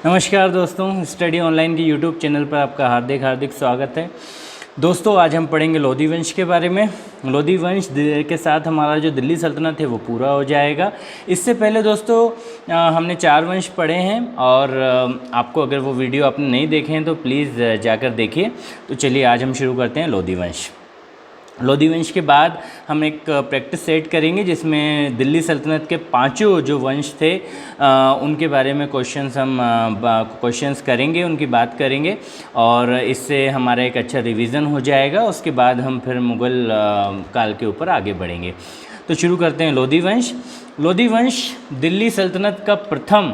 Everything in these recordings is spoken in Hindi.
नमस्कार दोस्तों, स्टडी ऑनलाइन के यूट्यूब चैनल पर आपका हार्दिक हार्दिक स्वागत है। दोस्तों, आज हम पढ़ेंगे लोधी वंश के बारे में। लोधी वंश के साथ हमारा जो दिल्ली सल्तनत है वो पूरा हो जाएगा। इससे पहले दोस्तों हमने 4 वंश पढ़े हैं और आपको अगर वो वीडियो आपने नहीं देखे हैं तो प्लीज़ जाकर देखिए। तो चलिए आज हम शुरू करते हैं लोधी वंश। लोधी वंश के बाद हम एक प्रैक्टिस सेट करेंगे जिसमें दिल्ली सल्तनत के 5 जो वंश थे उनके बारे में क्वेश्चंस करेंगे, उनकी बात करेंगे और इससे हमारा एक अच्छा रिवीजन हो जाएगा। उसके बाद हम फिर मुग़ल काल के ऊपर आगे बढ़ेंगे। तो शुरू करते हैं लोधी वंश। लोधी वंश दिल्ली सल्तनत का प्रथम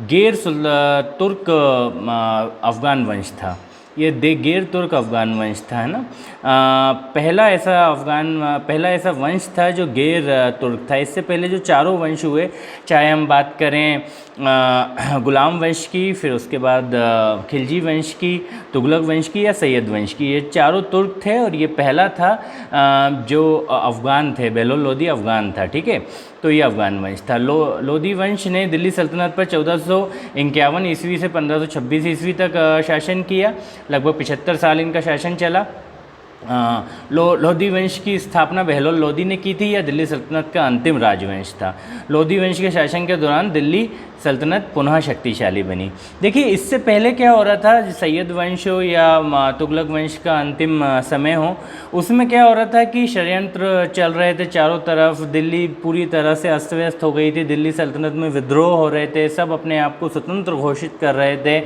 गैर तुर्क अफ़गान वंश था। ये गैर तुर्क अफ़गान वंश था, है ना। पहला ऐसा वंश था जो गैर तुर्क था। इससे पहले जो चारों वंश हुए, चाहे हम बात करें गुलाम वंश की, फिर उसके बाद खिलजी वंश की, तुगलक वंश की या सैयद वंश की, ये चारों तुर्क थे और ये पहला था जो अफ़गान थे। बहलोल लोधी अफ़गान था, ठीक है। तो ये अफ़गान वंश था। लोधी वंश ने दिल्ली सल्तनत पर 1451 ईस्वी से 1526 ईस्वी तक शासन किया। लगभग 75 साल इनका शासन चला। लोधी वंश की स्थापना बहलोल लोधी ने की थी। यह दिल्ली सल्तनत का अंतिम राजवंश था। लोधी वंश के शासन के दौरान दिल्ली सल्तनत पुनः शक्तिशाली बनी। देखिए, इससे पहले क्या हो रहा था, सैयद वंश हो या तुगलक वंश का अंतिम समय हो, उसमें क्या हो रहा था कि षड्यंत्र चल रहे थे चारों तरफ। दिल्ली पूरी तरह से अस्त व्यस्त हो गई थी। दिल्ली सल्तनत में विद्रोह हो रहे थे, सब अपने आप को स्वतंत्र घोषित कर रहे थे।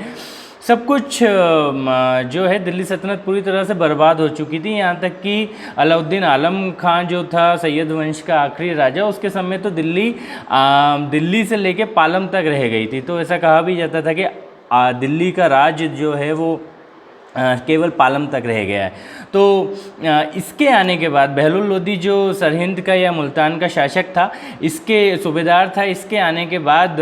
सब कुछ जो है दिल्ली सल्तनत पूरी तरह से बर्बाद हो चुकी थी। यहाँ तक कि अलाउद्दीन आलम खां जो था सैयद वंश का आखिरी राजा, उसके समय तो दिल्ली से लेके पालम तक रह गई थी। तो ऐसा कहा भी जाता था कि दिल्ली का राज जो है वो केवल पालम तक रह गया है। तो इसके आने के बाद बहलोल लोधी जो सरहिंद का या मुल्तान का शासक था, इसके सूबेदार था, इसके आने के बाद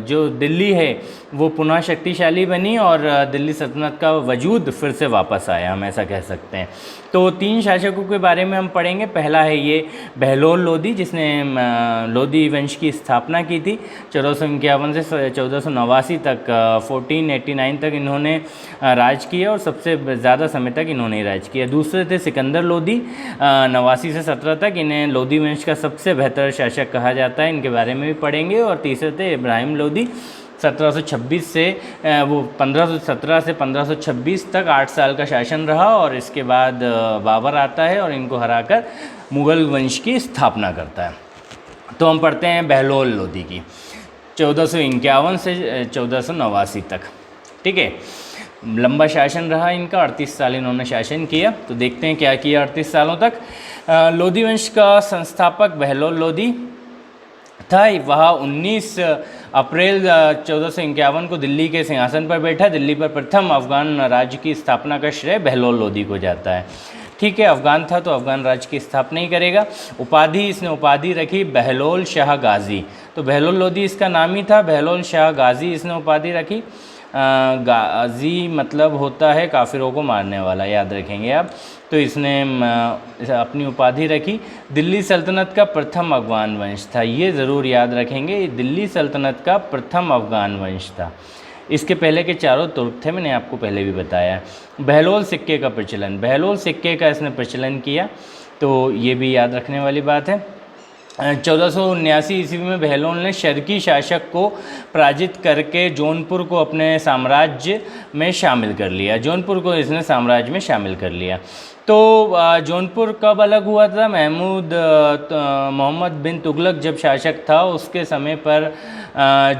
जो दिल्ली है वो पुनः शक्तिशाली बनी और दिल्ली सल्तनत का वजूद फिर से वापस आया, हम ऐसा कह सकते हैं। तो 3 शासकों के बारे में हम पढ़ेंगे। पहला है ये बहलोल लोधी, जिसने लोधी वंश की स्थापना की थी 1451 से 1489 तक। 1489 तक इन्होंने राज किया और सबसे ज़्यादा समय तक इन्होंने राज किया। दूसरे थे सिकंदर लोधी, 89 से 17 तक। इन्हें लोधी वंश का सबसे बेहतर शासक कहा जाता है, इनके बारे में भी पढ़ेंगे। और तीसरे थे इब्राहिम लोधी, 1726 से 1517 से 1526 तक 8 साल का शासन रहा। और इसके बाद बाबर आता है और इनको हराकर मुग़ल वंश की स्थापना करता है। तो हम पढ़ते हैं बहलोल लोधी की 1451 से 1489 तक, ठीक है। लंबा शासन रहा इनका, 38 साल इन्होंने शासन किया। तो देखते हैं क्या किया 38 सालों तक। लोधी वंश का संस्थापक बहलोल लोधी था। वह 19 अप्रैल 1451 को दिल्ली के सिंहासन पर बैठा। दिल्ली पर प्रथम अफ़गान राज्य की स्थापना का श्रेय बहलोल लोधी को जाता है, ठीक है। अफ़गान था तो अफ़गान राज्य की स्थापना ही करेगा। इसने उपाधि रखी बहलोल शाह गाज़ी। तो बहलोल लोधी इसका नाम ही था, बहलोल शाह गाज़ी इसने उपाधि रखी। गाज़ी मतलब होता है काफिरों को मारने वाला, याद रखेंगे आप। तो इसने अपनी उपाधि रखी। दिल्ली सल्तनत का प्रथम अफ़गान वंश था, ये ज़रूर याद रखेंगे। दिल्ली सल्तनत का प्रथम अफ़गान वंश था। इसके पहले के चारों तुर्क थे, मैंने आपको पहले भी बताया। बहलोल सिक्के का प्रचलन, बहलोल सिक्के का इसने प्रचलन किया, तो ये भी याद रखने वाली बात है। 1479 ईस्वी में बहलोल ने शर्की शासक को पराजित करके जौनपुर को अपने साम्राज्य में शामिल कर लिया। जौनपुर को इसने साम्राज्य में शामिल कर लिया। तो जौनपुर कब अलग हुआ था? मोहम्मद बिन तुगलक जब शासक था उसके समय पर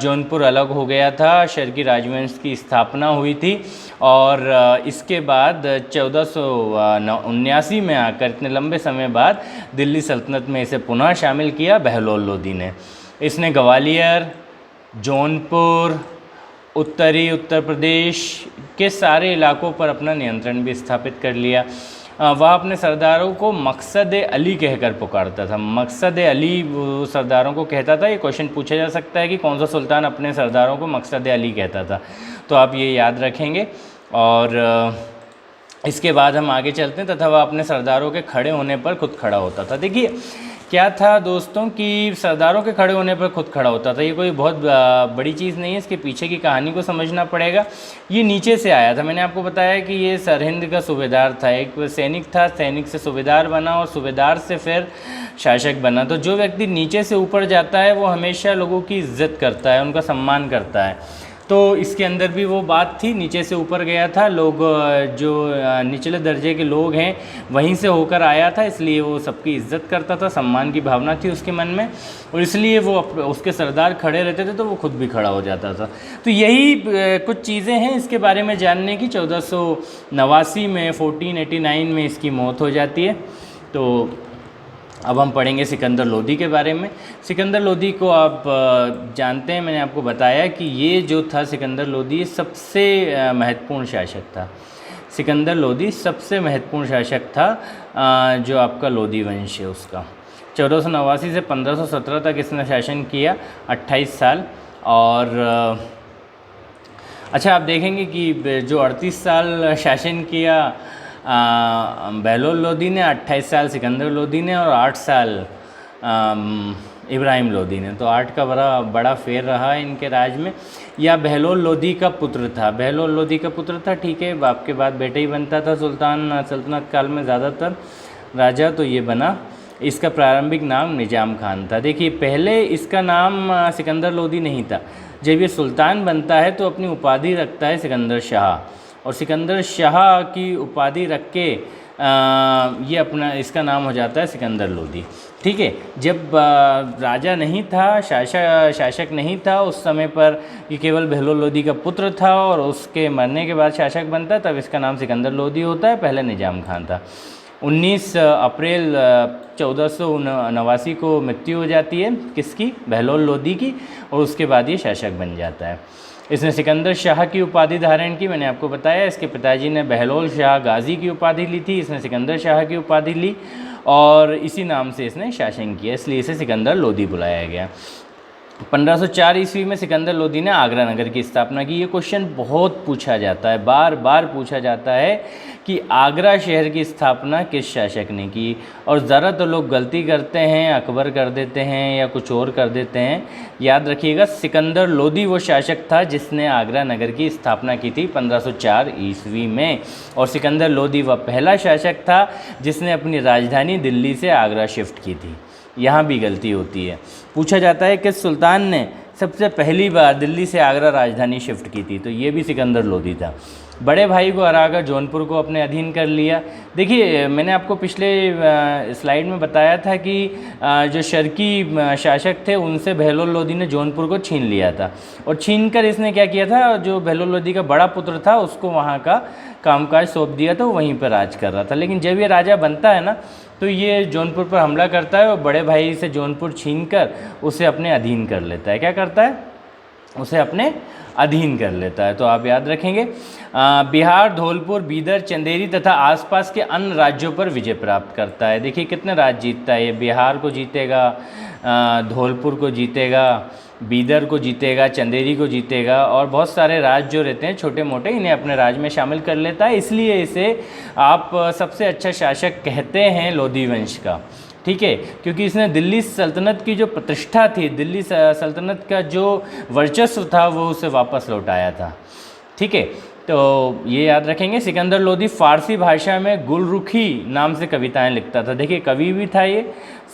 जौनपुर अलग हो गया था। शर्की राजवंश की स्थापना हुई थी और इसके बाद 1479 में आकर इतने लंबे समय बाद दिल्ली सल्तनत में इसे पुनः शामिल किया बहलोल लोधी ने। इसने ग्वालियर, जौनपुर, उत्तरी उत्तर प्रदेश के सारे इलाकों पर अपना नियंत्रण भी स्थापित कर लिया। वह अपने सरदारों को मकसद अली कहकर पुकारता था। मकसद अली वो सरदारों को कहता था। ये क्वेश्चन पूछा जा सकता है कि कौन सा सुल्तान अपने सरदारों को मकसद अली कहता था, तो आप ये याद रखेंगे। और इसके बाद हम आगे चलते हैं। तथा वह अपने सरदारों के खड़े होने पर खुद खड़ा होता था। देखिए, क्या था दोस्तों कि सरदारों के खड़े होने पर खुद खड़ा होता था। ये कोई बहुत बड़ी चीज़ नहीं है, इसके पीछे की कहानी को समझना पड़ेगा। ये नीचे से आया था, मैंने आपको बताया कि ये सरहिंद का सूबेदार था, एक सैनिक था, सैनिक से सूबेदार बना और सूबेदार से फिर शासक बना। तो जो व्यक्ति नीचे से ऊपर जाता है वो हमेशा लोगों की इज्जत करता है, उनका सम्मान करता है। तो इसके अंदर भी वो बात थी, नीचे से ऊपर गया था, लोग जो निचले दर्जे के लोग हैं वहीं से होकर आया था, इसलिए वो सबकी इज्जत करता था, सम्मान की भावना थी उसके मन में, और इसलिए वो उसके सरदार खड़े रहते थे तो वो खुद भी खड़ा हो जाता था। तो यही कुछ चीज़ें हैं इसके बारे में जानने की। 1489 में 1489 में इसकी मौत हो जाती है। तो अब हम पढ़ेंगे सिकंदर लोदी के बारे में। सिकंदर लोदी को आप जानते हैं, मैंने आपको बताया कि ये जो था सिकंदर लोदी सबसे महत्वपूर्ण शासक था। सिकंदर लोदी सबसे महत्वपूर्ण शासक था जो आपका लोदी वंश है उसका। 1489 से 1517 तक इसने शासन किया, 28 साल। और अच्छा, आप देखेंगे कि जो 38 साल शासन किया बहलोल लोदी ने, 28 साल सिकंदर लोदी ने और 8 साल इब्राहिम लोदी ने। तो 8 का बड़ा फेर रहा है इनके राज में। या बहलोल लोदी का पुत्र था, बहलोल लोदी का पुत्र था, ठीक है, बाप के बाद बेटा ही बनता था सुल्तान सल्तनत काल में ज़्यादातर राजा, तो ये बना। इसका प्रारंभिक नाम निजाम खान था। देखिए, पहले इसका नाम सिकंदर लोदी नहीं था। जब ये सुल्तान बनता है तो अपनी उपाधि रखता है सिकंदर शाह, और सिकंदर शाह की उपाधि रख के ये अपना इसका नाम हो जाता है सिकंदर लोदी, ठीक है। जब राजा नहीं था, शासक नहीं था उस समय पर, ये केवल बहलोल लोदी का पुत्र था, और उसके मरने के बाद शासक बनता है, तब इसका नाम सिकंदर लोदी होता है। पहले निजाम खान था। 19 अप्रैल 1489 को मृत्यु हो जाती है किसकी? बहलोल लोदी की, और उसके बाद ये शासक बन जाता है। इसने सिकंदर शाह की उपाधि धारण की, मैंने आपको बताया। इसके पिताजी ने बहलोल शाह गाजी की उपाधि ली थी, इसने सिकंदर शाह की उपाधि ली, और इसी नाम से इसने शासन किया, इसलिए इसे सिकंदर लोदी बुलाया गया। 1504 ईस्वी में सिकंदर लोदी ने आगरा नगर की स्थापना की। ये क्वेश्चन बहुत पूछा जाता है, बार बार पूछा जाता है कि आगरा शहर की स्थापना किस शासक ने की, और ज़रा तो लोग गलती करते हैं, अकबर कर देते हैं या कुछ और कर देते हैं। याद रखिएगा, सिकंदर लोदी वो शासक था जिसने आगरा नगर की स्थापना की थी 1504 ईस्वी में, और सिकंदर लोदी वह पहला शासक था जिसने अपनी राजधानी दिल्ली से आगरा शिफ्ट की थी। यहाँ भी गलती होती है, पूछा जाता है कि सुल्तान ने सबसे पहली बार दिल्ली से आगरा राजधानी शिफ्ट की थी, तो ये भी सिकंदर लोदी था। बड़े भाई को हराकर जौनपुर को अपने अधीन कर लिया। देखिए, मैंने आपको पिछले स्लाइड में बताया था कि जो शर्की शासक थे उनसे बहलोल लोदी ने जौनपुर को छीन लिया था, और छीनकर इसने क्या किया था, जो बहलोल लोदी का बड़ा पुत्र था उसको वहाँ का कामकाज सौंप दिया, तो वहीं पर राज कर रहा था। लेकिन जब ये राजा बनता है ना, तो ये जौनपुर पर हमला करता है और बड़े भाई से जौनपुर छीनकर उसे अपने अधीन कर लेता है। क्या करता है? उसे अपने अधीन कर लेता है। तो आप याद रखेंगे, बिहार, धौलपुर, बीदर, चंदेरी तथा आसपास के अन्य राज्यों पर विजय प्राप्त करता है। देखिए कितने राज्य जीतता है ये, बिहार को जीतेगा, धौलपुर को जीतेगा, बीदर को जीतेगा, चंदेरी को जीतेगा, और बहुत सारे राज्य जो रहते हैं छोटे मोटे, इन्हें अपने राज्य में शामिल कर लेता है। इसलिए इसे आप सबसे अच्छा शासक कहते हैं लोदी वंश का, ठीक है, क्योंकि इसने दिल्ली सल्तनत की जो प्रतिष्ठा थी, दिल्ली सल्तनत का जो वर्चस्व था, वो उसे वापस लौटाया था, ठीक है। तो ये याद रखेंगे। सिकंदर लोदी फारसी भाषा में गुलरुखी नाम से कविताएं लिखता था। देखिए, कवि भी था ये,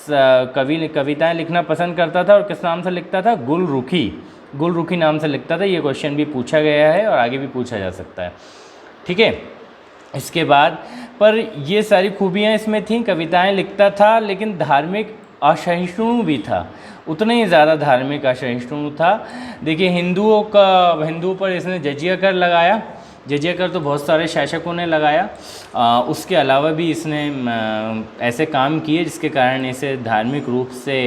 कविताएं लिखना पसंद करता था, और किस नाम से लिखता था? गुलरुखी नाम से लिखता था। ये क्वेश्चन भी पूछा गया है और आगे भी पूछा जा सकता है, ठीक है। इसके बाद पर ये सारी खूबियाँ इसमें थीं, कविताएं लिखता था, लेकिन धार्मिक असहिष्णु भी था, उतना ही ज़्यादा धार्मिक असहिष्णु था। देखिए, हिंदुओं पर इसने जजिया कर लगाया। जजिया कर तो बहुत सारे शासकों ने लगाया, उसके अलावा भी इसने ऐसे काम किए जिसके कारण इसे धार्मिक रूप से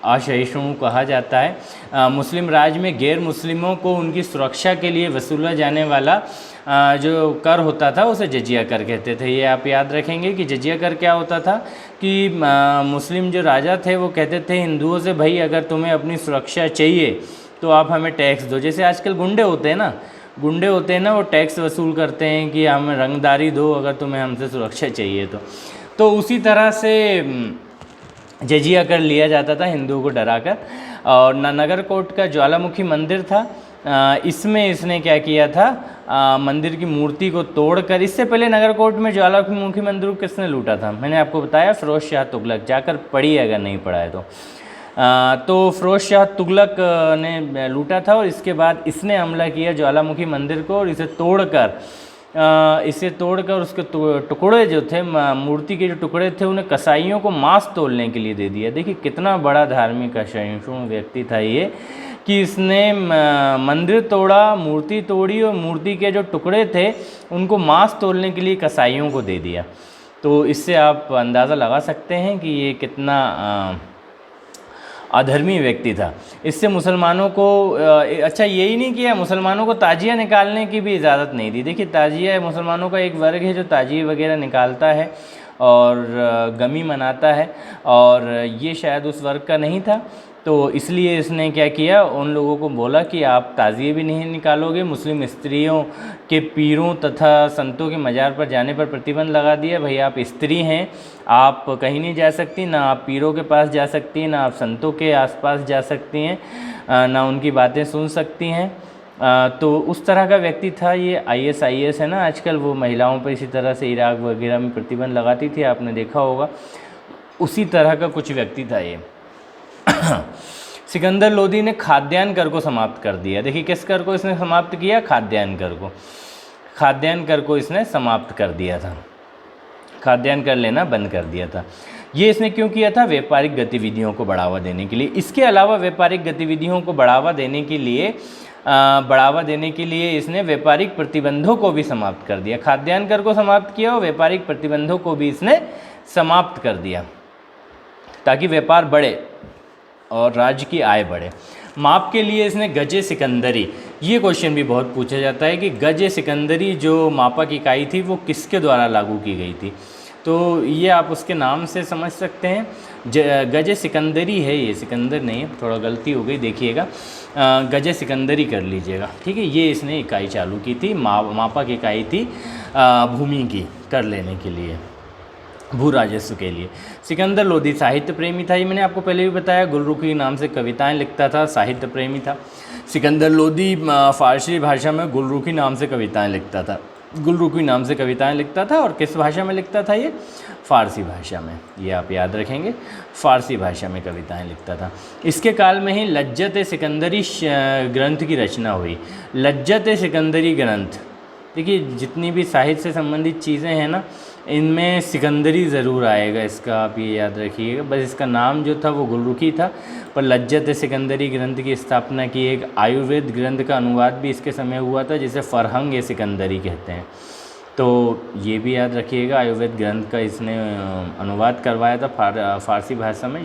असहिष्णु कहा जाता है। मुस्लिम राज में गैर मुस्लिमों को उनकी सुरक्षा के लिए वसूला जाने वाला जो कर होता था उसे जजिया कर कहते थे। ये आप याद रखेंगे कि जजिया कर क्या होता था कि मुस्लिम जो राजा थे वो कहते थे हिंदुओं से, भाई अगर तुम्हें अपनी सुरक्षा चाहिए तो आप हमें टैक्स दो। जैसे आजकल गुंडे होते हैं ना, वो टैक्स वसूल करते हैं कि हमें रंगदारी दो अगर तुम्हें हमसे सुरक्षा चाहिए तो उसी तरह से जजिया कर लिया जाता था हिंदुओं को डराकर। और नगरकोट का ज्वालामुखी मंदिर था, इसमें इसने क्या किया था, मंदिर की मूर्ति को तोड़कर, इससे पहले नगरकोट में ज्वालामुखी मंदिर को किसने लूटा था, मैंने आपको बताया फिरोज शाह तुगलक, जाकर पढ़िए अगर नहीं पढ़ा है तो फिरोज शाह तुगलक ने लूटा था। और इसके बाद इसने हमला किया ज्वालामुखी मंदिर को और इसे तोड़कर उसके टुकड़े जो थे, मूर्ति के जो टुकड़े थे, उन्हें कसाईयों को मांस तोलने के लिए दे दिया। देखिए कितना बड़ा धार्मिक असहिष्णु व्यक्ति था ये, कि इसने मंदिर तोड़ा, मूर्ति तोड़ी और मूर्ति के जो टुकड़े थे उनको मांस तोलने के लिए कसाईयों को दे दिया। तो इससे आप अंदाज़ा लगा सकते हैं कि ये कितना अधर्मी व्यक्ति था। इससे मुसलमानों को अच्छा यही नहीं किया, मुसलमानों को ताजिया निकालने की भी इजाज़त नहीं दी। देखिए ताजिया मुसलमानों का एक वर्ग है जो ताजिए वगैरह निकालता है और गमी मनाता है, और ये शायद उस वर्ग का नहीं था। तो इसलिए इसने क्या किया, उन लोगों को बोला कि आप ताज़िए भी नहीं निकालोगे, मुस्लिम स्त्रियों के पीरों तथा संतों के मज़ार पर जाने पर प्रतिबंध लगा दिया। भाई आप स्त्री हैं, आप कहीं नहीं जा सकती, ना आप पीरों के पास जा सकती हैं, ना आप संतों के आसपास जा सकती हैं, ना उनकी बातें सुन सकती हैं। तो उस तरह का व्यक्ति था ये। ISIS है ना आजकल, वो महिलाओं पर इसी तरह से इराक वगैरह में प्रतिबंध लगाती थी, आपने देखा होगा, उसी तरह का कुछ व्यक्ति था ये। सिकंदर लोदी ने खाद्यान्न कर को समाप्त कर दिया। देखिए किस कर को इसने समाप्त किया, खाद्यान्न कर को। खाद्यान्न कर को इसने समाप्त कर दिया था, खाद्यान्न कर लेना बंद कर दिया था। ये इसने क्यों किया था, व्यापारिक गतिविधियों को बढ़ावा देने के लिए। इसके अलावा व्यापारिक गतिविधियों को बढ़ावा देने के लिए इसने व्यापारिक प्रतिबंधों को भी समाप्त कर दिया। खाद्यान्न कर को समाप्त किया और व्यापारिक प्रतिबंधों को भी इसने समाप्त कर दिया, ताकि व्यापार बढ़े और राज्य की आय बढ़े। माप के लिए इसने गजे सिकंदरी, ये क्वेश्चन भी बहुत पूछा जाता है कि गजे सिकंदरी जो मापक इकाई थी वो किसके द्वारा लागू की गई थी। तो ये आप उसके नाम से समझ सकते हैं, गजे सिकंदरी है ये, सिकंदर नहीं है, थोड़ा गलती हो गई, देखिएगा, गजे सिकंदरी कर लीजिएगा, ठीक है। ये इसने इकाई चालू की थी, मापक इकाई थी भूमि की कर लेने के लिए, भू राजस्व के लिए। सिकंदर लोदी साहित्य प्रेमी था, ये मैंने आपको पहले भी बताया, गुलरुखी नाम से कविताएं लिखता था, साहित्य प्रेमी था। सिकंदर लोदी फारसी भाषा में गुलरुखी नाम से कविताएं लिखता था, गुलरुखी नाम से कविताएं लिखता था। और किस भाषा में लिखता था ये, फ़ारसी भाषा में, ये आप याद रखेंगे, फ़ारसी भाषा में कविताएं लिखता था। इसके काल में ही लज्जत सिकंदरी ग्रंथ की रचना हुई। लज्जत सिकंदरी ग्रंथ, देखिए जितनी भी साहित्य से संबंधित चीज़ें हैं ना, इनमें सिकंदरी ज़रूर आएगा, इसका आप ये याद रखिएगा। बस इसका नाम जो था वो गुलरुखी था, पर लज्जत सिकंदरी ग्रंथ की स्थापना की। एक आयुर्वेद ग्रंथ का अनुवाद भी इसके समय हुआ था, जिसे फरहंग सिकंदरी कहते हैं। तो ये भी याद रखिएगा, आयुर्वेद ग्रंथ का इसने अनुवाद करवाया था फ़ारसी भाषा में,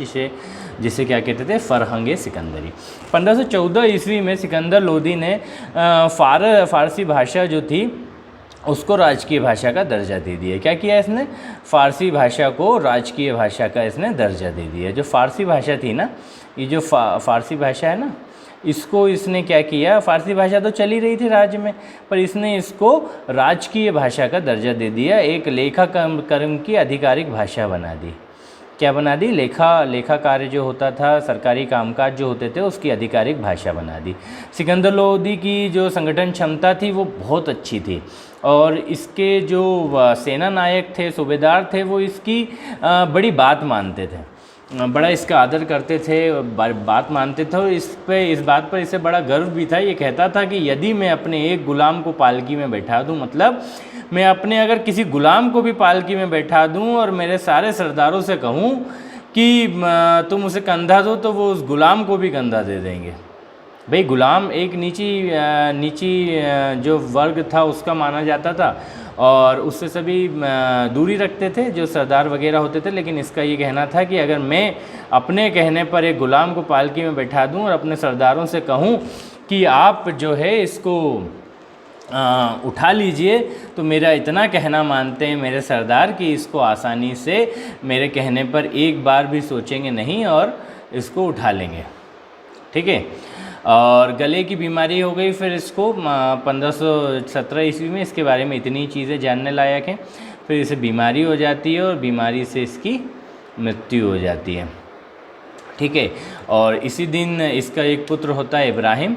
जिसे क्या कहते थे, फरहंग सिकंदरी। 1514 ईस्वी में सिकंदर लोदी ने फ़ारसी भाषा जो थी उसको राजकीय भाषा का दर्जा दे दिया। क्या किया इसने, फ़ारसी भाषा को राजकीय भाषा का इसने दर्जा दे दिया। जो फ़ारसी भाषा थी ना, ये जो फ़ारसी भाषा है ना, इसको इसने क्या किया, फ़ारसी भाषा तो चली रही थी राज्य में, पर इसने इसको राजकीय भाषा का दर्जा दे दिया। एक लेखा कर्म की आधिकारिक भाषा बना दी। क्या बना दी, लेखा कार्य जो होता था, सरकारी कामकाज जो होते थे, उसकी आधिकारिक भाषा बना दी। सिकंदर लोदी की जो संगठन क्षमता थी वो बहुत अच्छी थी, और इसके जो सेना नायक थे, सूबेदार थे, वो इसकी बड़ी बात मानते थे, बड़ा इसका आदर करते थे, बात मानते थे। और इस बात पर इसे बड़ा गर्व भी था। ये कहता था कि यदि मैं अपने एक गुलाम को पालकी में बैठा दूं, मतलब मैं अपने अगर किसी गुलाम को भी पालकी में बैठा दूं और मेरे सारे सरदारों से कहूं कि तुम उसे कंधा दो, तो वो उस गुलाम को भी कंधा दे देंगे। भाई गुलाम एक नीची जो वर्ग था उसका माना जाता था, और उससे सभी दूरी रखते थे जो सरदार वगैरह होते थे। लेकिन इसका ये कहना था कि अगर मैं अपने कहने पर एक गुलाम को पालकी में बैठा दूं और अपने सरदारों से कहूं कि आप जो है इसको उठा लीजिए, तो मेरा इतना कहना मानते हैं मेरे सरदार कि इसको आसानी से मेरे कहने पर एक बार भी सोचेंगे नहीं और इसको उठा लेंगे, ठीक है। और गले की बीमारी हो गई फिर इसको 1517 ईस्वी में। इसके बारे में इतनी चीज़ें जानने लायक हैं। फिर इसे बीमारी हो जाती है और बीमारी से इसकी मृत्यु हो जाती है। ठीक है। और इसी दिन इसका एक पुत्र होता है इब्राहिम,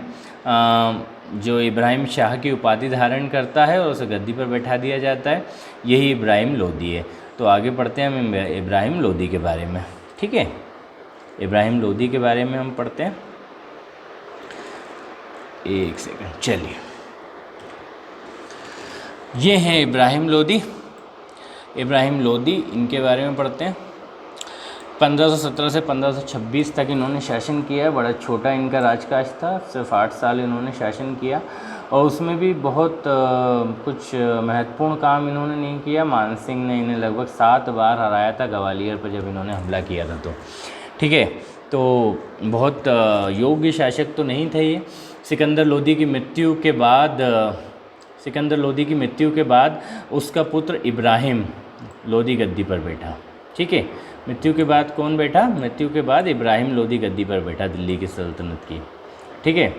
जो इब्राहिम शाह की उपाधि धारण करता है और उसे गद्दी पर बैठा दिया जाता है। यही इब्राहिम लोदी है। तो आगे पढ़ते हैं हम इब्राहिम लोदी के बारे में। ठीक है, इब्राहिम लोदी के बारे में हम पढ़ते हैं। एक सेकंड, चलिए। ये हैं इब्राहिम लोदी। इब्राहिम लोदी, इनके बारे में पढ़ते हैं। 1517 से 1526 तक इन्होंने शासन किया है। बड़ा छोटा इनका राजकाज था, सिर्फ 8 साल इन्होंने शासन किया और उसमें भी बहुत कुछ महत्वपूर्ण काम इन्होंने नहीं किया। मानसिंह ने इन्हें लगभग 7 बार हराया था ग्वालियर पर जब इन्होंने हमला किया था। तो ठीक है, तो बहुत योग्य शासक तो नहीं थे ये। सिकंदर लोदी की मृत्यु के बाद उसका पुत्र इब्राहिम लोदी गद्दी पर बैठा। ठीक है, मृत्यु के बाद कौन बैठा? मृत्यु के बाद इब्राहिम लोदी गद्दी पर बैठा दिल्ली की सल्तनत की। ठीक है,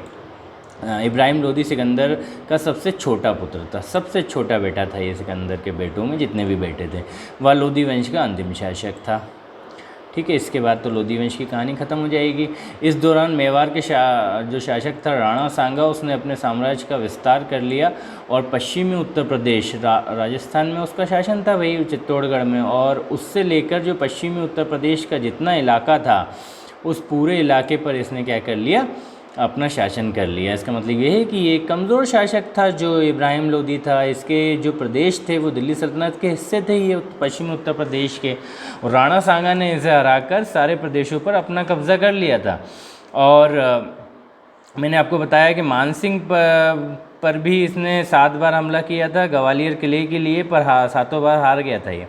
इब्राहिम लोदी सिकंदर का सबसे छोटा पुत्र था, सबसे छोटा बेटा था ये सिकंदर के बेटों में, जितने भी बेटे थे। वह लोदी वंश का अंतिम शासक था। ठीक है, इसके बाद तो लोदी वंश की कहानी ख़त्म हो जाएगी। इस दौरान मेवाड़ के जो शासक था राणा सांगा, उसने अपने साम्राज्य का विस्तार कर लिया और पश्चिमी उत्तर प्रदेश, राजस्थान में उसका शासन था, वही चित्तौड़गढ़ में, और उससे लेकर जो पश्चिमी उत्तर प्रदेश का जितना इलाका था उस पूरे इलाके पर इसने क्या कर लिया? अपना शासन कर लिया। इसका मतलब ये है कि ये कमज़ोर शासक था जो इब्राहिम लोदी था। इसके जो प्रदेश थे वो दिल्ली सल्तनत के हिस्से थे, ये पश्चिमी उत्तर प्रदेश के, और राणा सांगा ने इसे हराकर सारे प्रदेशों पर अपना कब्ज़ा कर लिया था। और मैंने आपको बताया कि मानसिंह पर भी इसने 7 बार हमला किया था ग्वालियर किले के लिए, पर 7 बार हार गया था ये।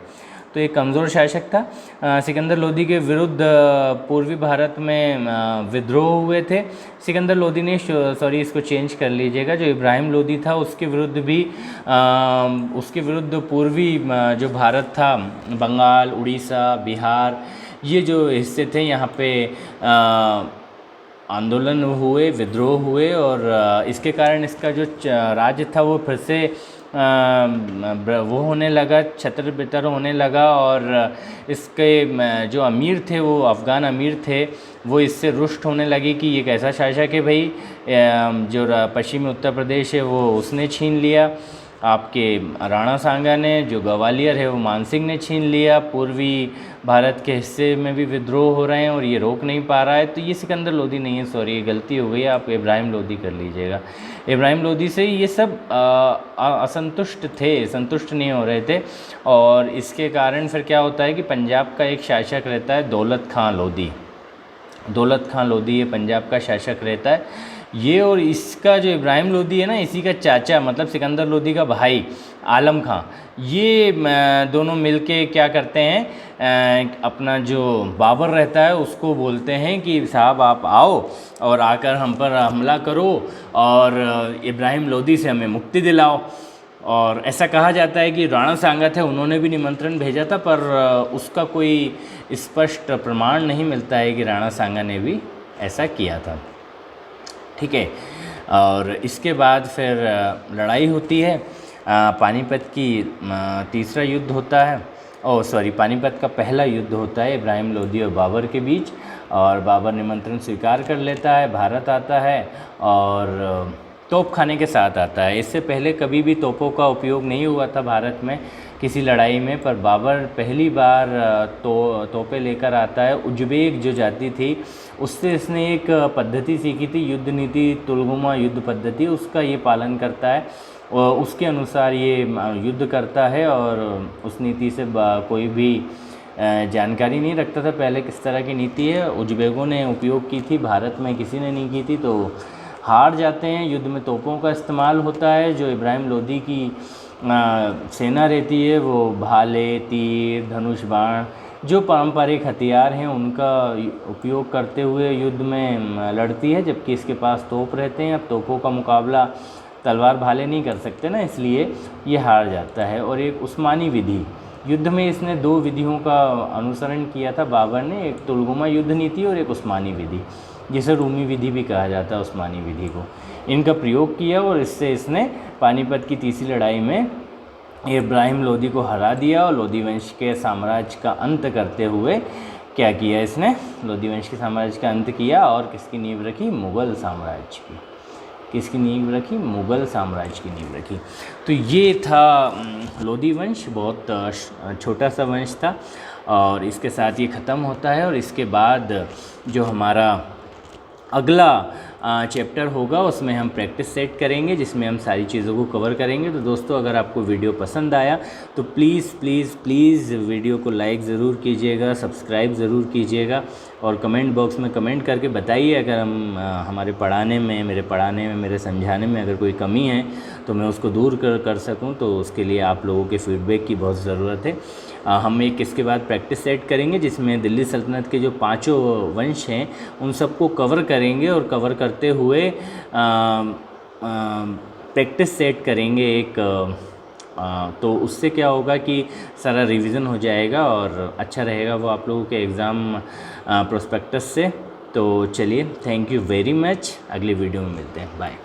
तो एक कमज़ोर शासक था। सिकंदर लोदी के विरुद्ध पूर्वी भारत में विद्रोह हुए थे। सिकंदर लोदी ने, सॉरी इसको चेंज कर लीजिएगा, जो इब्राहिम लोदी था उसके विरुद्ध पूर्वी जो भारत था, बंगाल, उड़ीसा, बिहार, ये जो हिस्से थे, यहाँ पे आंदोलन हुए, विद्रोह हुए, और इसके कारण इसका जो राज्य था वो फिर से वो होने लगा, छतर बितर होने लगा। और इसके जो अमीर थे, वो अफ़गान अमीर थे, वो इससे रुष्ट होने लगे कि ये कैसा शासक है भाई, जो पश्चिमी उत्तर प्रदेश है वो उसने छीन लिया, आपके राणा सांगा ने, जो ग्वालियर है वो मानसिंह ने छीन लिया, पूर्वी भारत के हिस्से में भी विद्रोह हो रहे हैं और ये रोक नहीं पा रहा है। तो ये सिकंदर लोदी नहीं है, सॉरी ये गलती हो गई, आप इब्राहिम लोदी कर लीजिएगा। इब्राहिम लोदी से ये सब असंतुष्ट थे, संतुष्ट नहीं हो रहे थे, और इसके कारण फिर क्या होता है कि पंजाब का एक शासक रहता है दौलत खां लोदी। दौलत खां लोदी ये पंजाब का शासक रहता है ये, और इसका जो इब्राहिम लोदी है ना, इसी का चाचा मतलब सिकंदर लोदी का भाई आलम खां, ये दोनों मिलके क्या करते हैं, अपना जो बाबर रहता है उसको बोलते हैं कि साहब आप आओ और आकर हम पर हमला करो और इब्राहिम लोदी से हमें मुक्ति दिलाओ। और ऐसा कहा जाता है कि राणा सांगा थे, उन्होंने भी निमंत्रण भेजा था, पर उसका कोई स्पष्ट प्रमाण नहीं मिलता है कि राणा सांगा ने भी ऐसा किया था। ठीक है, और इसके बाद फिर लड़ाई होती है, पानीपत की तीसरा युद्ध होता है, पानीपत का पहला युद्ध होता है इब्राहिम लोदी और बाबर के बीच, और बाबर निमंत्रण स्वीकार कर लेता है, भारत आता है और तोप खाने के साथ आता है। इससे पहले कभी भी तोपों का उपयोग नहीं हुआ था भारत में किसी लड़ाई में, पर बाबर पहली बार तोपें लेकर आता है। उज्बेक जो जाति थी उससे इसने एक पद्धति सीखी थी, युद्ध नीति, तुलगुमा युद्ध पद्धति, उसका ये पालन करता है और उसके अनुसार ये युद्ध करता है, और उस नीति से कोई भी जानकारी नहीं रखता था पहले किस तरह की नीति है। उज्बेकों ने उपयोग की थी, भारत में किसी ने नहीं की थी, तो हार जाते हैं। युद्ध में तोपों का इस्तेमाल होता है। जो इब्राहिम लोदी की सेना रहती है वो भाले, तीर, धनुष बाण, जो पारंपरिक हथियार हैं उनका उपयोग करते हुए युद्ध में लड़ती है, जबकि इसके पास तोप रहते हैं। अब तोपों का मुकाबला तलवार भाले नहीं कर सकते ना, इसलिए ये हार जाता है। और एक उस्मानी विधि, युद्ध में इसने 2 विधियों का अनुसरण किया था बाबर ने, एक तुलगुमा युद्ध नीति और एक उस्मानी विधि, जिसे रूमी विधि भी कहा जाता है, उस्मानी विधि को। इनका प्रयोग किया और इससे इसने पानीपत की तीसरी लड़ाई में इब्राहिम लोदी को हरा दिया और लोदी वंश के साम्राज्य का अंत करते हुए क्या किया इसने, लोधी वंश के साम्राज्य का अंत किया और किसकी नींव रखी, मुग़ल साम्राज्य की। किसकी नींव रखी, मुग़ल साम्राज्य की नींव रखी। तो ये था लोधी वंश, बहुत छोटा सा वंश था और इसके साथ ये ख़त्म होता है। और इसके बाद जो हमारा अगला चैप्टर होगा उसमें हम प्रैक्टिस सेट करेंगे, जिसमें हम सारी चीज़ों को कवर करेंगे। तो दोस्तों, अगर आपको वीडियो पसंद आया तो प्लीज़ प्लीज़ प्लीज़ वीडियो को लाइक ज़रूर कीजिएगा, सब्सक्राइब ज़रूर कीजिएगा और कमेंट बॉक्स में कमेंट करके बताइए अगर हमारे पढ़ाने में, मेरे समझाने में अगर कोई कमी है तो मैं उसको दूर कर सकूं। तो उसके लिए आप लोगों के फीडबैक की बहुत ज़रूरत है। हम एक इसके बाद प्रैक्टिस सेट करेंगे जिसमें दिल्ली सल्तनत के जो 5 वंश हैं उन सबको कवर करेंगे और कवर करते हुए प्रैक्टिस सेट करेंगे एक। तो उससे क्या होगा कि सारा रिवीजन हो जाएगा और अच्छा रहेगा वो आप लोगों के एग्ज़ाम प्रोस्पेक्टस से। तो चलिए, थैंक यू वेरी मच, अगली वीडियो में मिलते हैं, बाय।